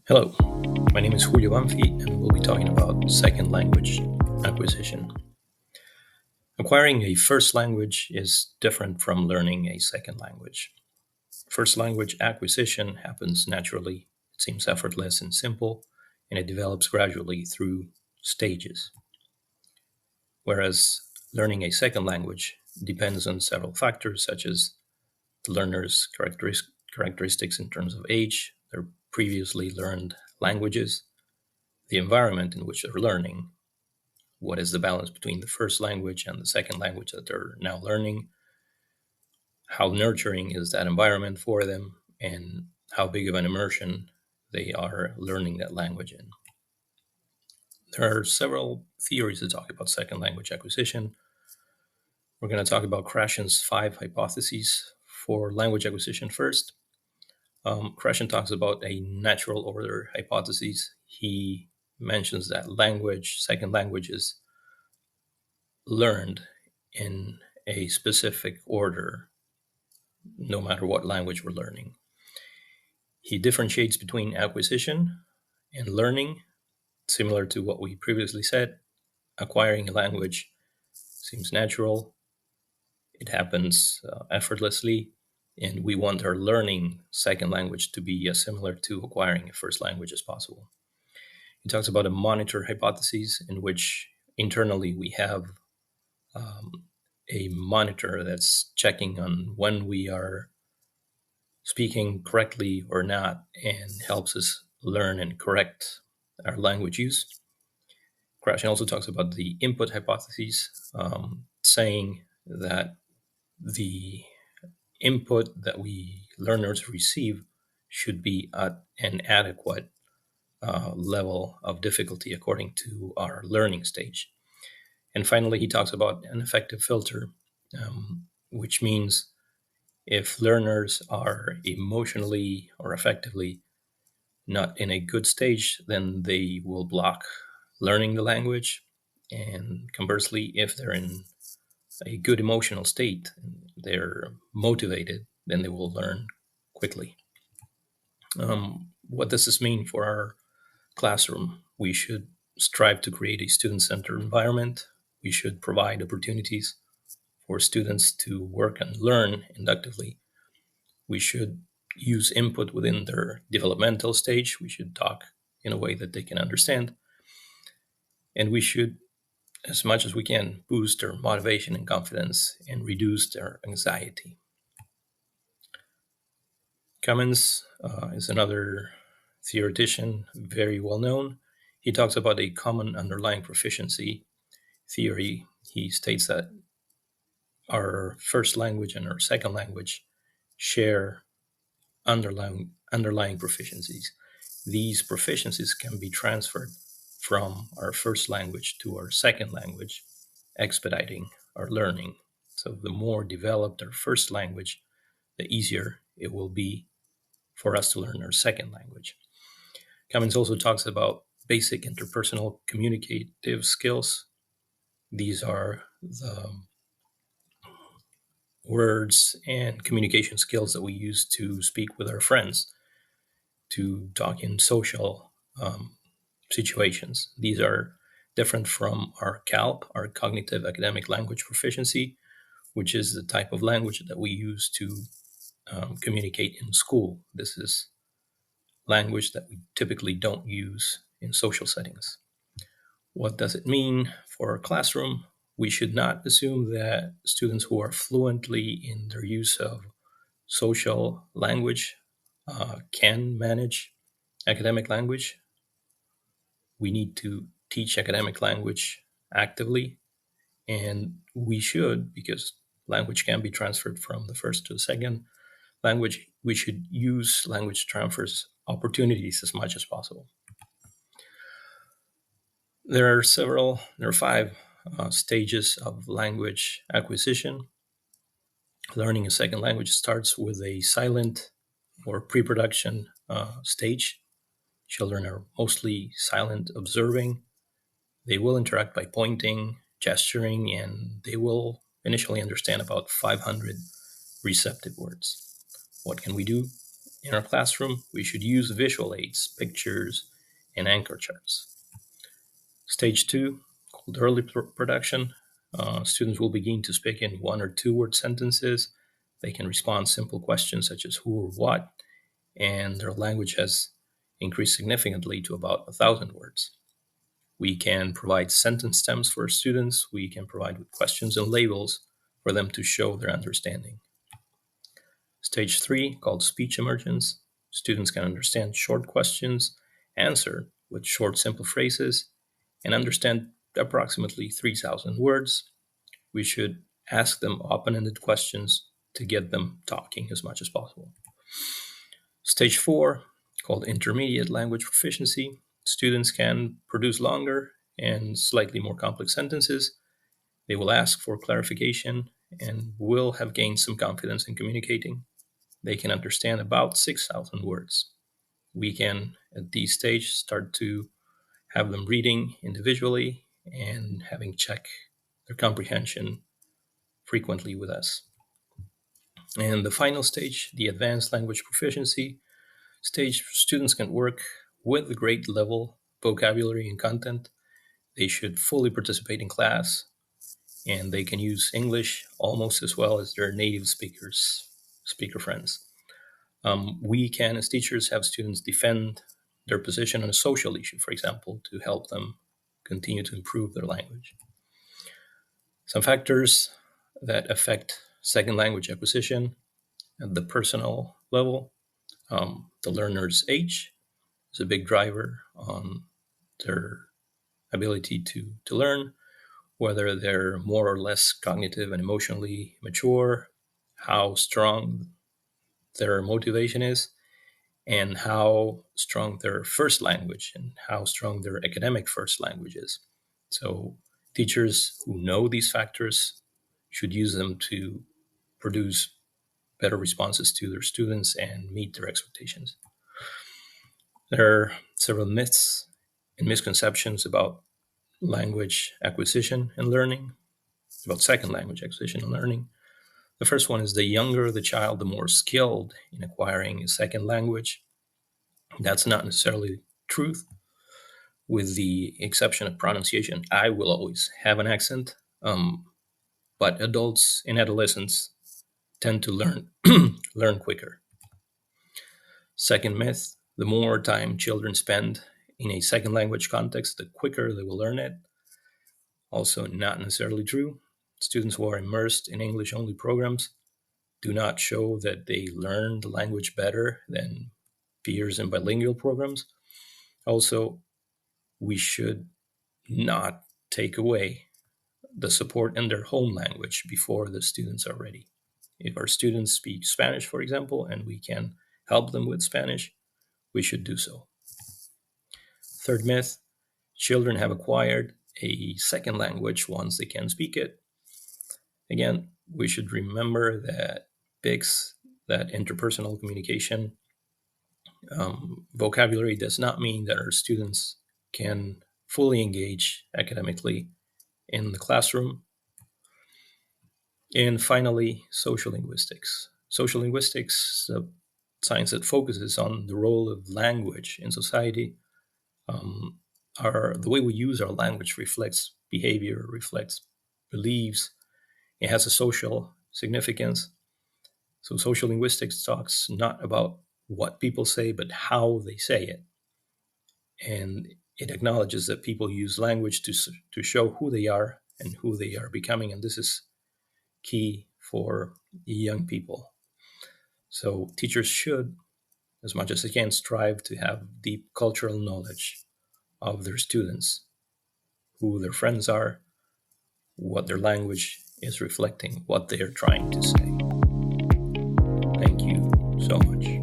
Hello, my name is Julio Banfi, and we'll be talking about second language acquisition. Acquiring a first language is different from learning a second language. First language acquisition happens naturally, it seems effortless and simple, and it develops gradually through stages. Whereas learning a second language depends on several factors, such as the learner's characteristics in terms of age, their previously learned languages, the environment in which they're learning, what is the balance between the first language and the second language that they're now learning, how nurturing is that environment for them, and how big of an immersion they are learning that language in. There are several theories to talk about second language acquisition. We're going to talk about Krashen's 5 hypotheses for language acquisition first. Krashen talks about a natural order hypothesis. He mentions that second language, is learned in a specific order, no matter what language we're learning. He differentiates between acquisition and learning, similar to what we previously said. Acquiring a language seems natural, it happens effortlessly, and we want our learning second language to be as similar to acquiring a first language as possible. He talks about a monitor hypothesis, in which internally we have a monitor that's checking on when we are speaking correctly or not, and helps us learn and correct our language use. Krashen also talks about the input hypothesis, saying that the input that we learners receive should be at an adequate level of difficulty according to our learning stage. And finally, he talks about an effective filter, which means if learners are emotionally or affectively not in a good stage, then they will block learning the language. And conversely, if they're in a good emotional state, they're motivated, then they will learn quickly. What does this mean for our classroom? We should strive to create a student-centered environment. We should provide opportunities for students to work and learn inductively. We should use input within their developmental stage. We should talk in a way that they can understand. And we should, as much as we can, boost their motivation and confidence and reduce their anxiety. Cummins is another theoretician, very well known. He talks about a common underlying proficiency theory. He states that our first language and our second language share underlying proficiencies. These proficiencies can be transferred from our first language to our second language, expediting our learning. So the more developed our first language, the easier it will be for us to learn our second language. Cummins also talks about basic interpersonal communicative skills. These are the words and communication skills that we use to speak with our friends, to talk in social situations. These are different from our CALP, our cognitive academic language proficiency, which is the type of language that we use to communicate in school. This is language that we typically don't use in social settings. What does it mean for our classroom? We should not assume that students who are fluently in their use of social language can manage academic language. We need to teach academic language actively, and we should, because language can be transferred from the first to the second language, we should use language transfers opportunities as much as possible. There are 5 stages of language acquisition. Learning a second language starts with a silent or pre-production stage. Children are mostly silent observing. They will interact by pointing, gesturing, and they will initially understand about 500 receptive words. What can we do? In our classroom, we should use visual aids, pictures, and anchor charts. Stage two, called early production, students will begin to speak in one or two word sentences. They can respond simple questions such as who or what, and their language has increased significantly to about 1,000 words. We can provide sentence stems for students. We can provide with questions and labels for them to show their understanding. Stage three, called speech emergence, students can understand short questions, answer with short, simple phrases, and understand approximately 3,000 words. We should ask them open-ended questions to get them talking as much as possible. Stage four, called intermediate language proficiency, students can produce longer and slightly more complex sentences. They will ask for clarification and will have gained some confidence in communicating. They can understand about 6,000 words. We can, at this stage, start to have them reading individually and having check their comprehension frequently with us. And the final stage, the advanced language proficiency stage, students can work with the grade level vocabulary and content. They should fully participate in class, and they can use English almost as well as their native speaker friends. We can, as teachers, have students defend their position on a social issue, for example, to help them continue to improve their language. Some factors that affect second language acquisition at the personal level. The learner's age is a big driver on their ability to learn, whether they're more or less cognitive and emotionally mature, how strong their motivation is, and how strong their first language and how strong their academic first language is. So teachers who know these factors should use them to produce better responses to their students and meet their expectations. There are several myths and misconceptions about language acquisition and learning, about second language acquisition and learning. The first one is the younger the child, the more skilled in acquiring a second language. That's not necessarily truth, with the exception of pronunciation. I will always have an accent, but adults and adolescents tend to learn quicker. Second myth, the more time children spend in a second language context, the quicker they will learn it. Also, not necessarily true. Students who are immersed in English only programs do not show that they learn the language better than peers in bilingual programs. Also, we should not take away the support in their home language before the students are ready. If our students speak Spanish, for example, and we can help them with Spanish, we should do so. Third myth, children have acquired a second language once they can speak it. Again, we should remember that PICS, that interpersonal communication vocabulary, does not mean that our students can fully engage academically in the classroom. And finally, social linguistics. Social linguistics, a science that focuses on the role of language in society. The way we use our language reflects behavior, reflects beliefs. It has a social significance. So social linguistics talks not about what people say, but how they say it. And it acknowledges that people use language to show who they are and who they are becoming. And this is key for young people. So teachers should, as much as they can, strive to have deep cultural knowledge of their students, who their friends are, what their language is reflecting, what they are trying to say. Thank you so much.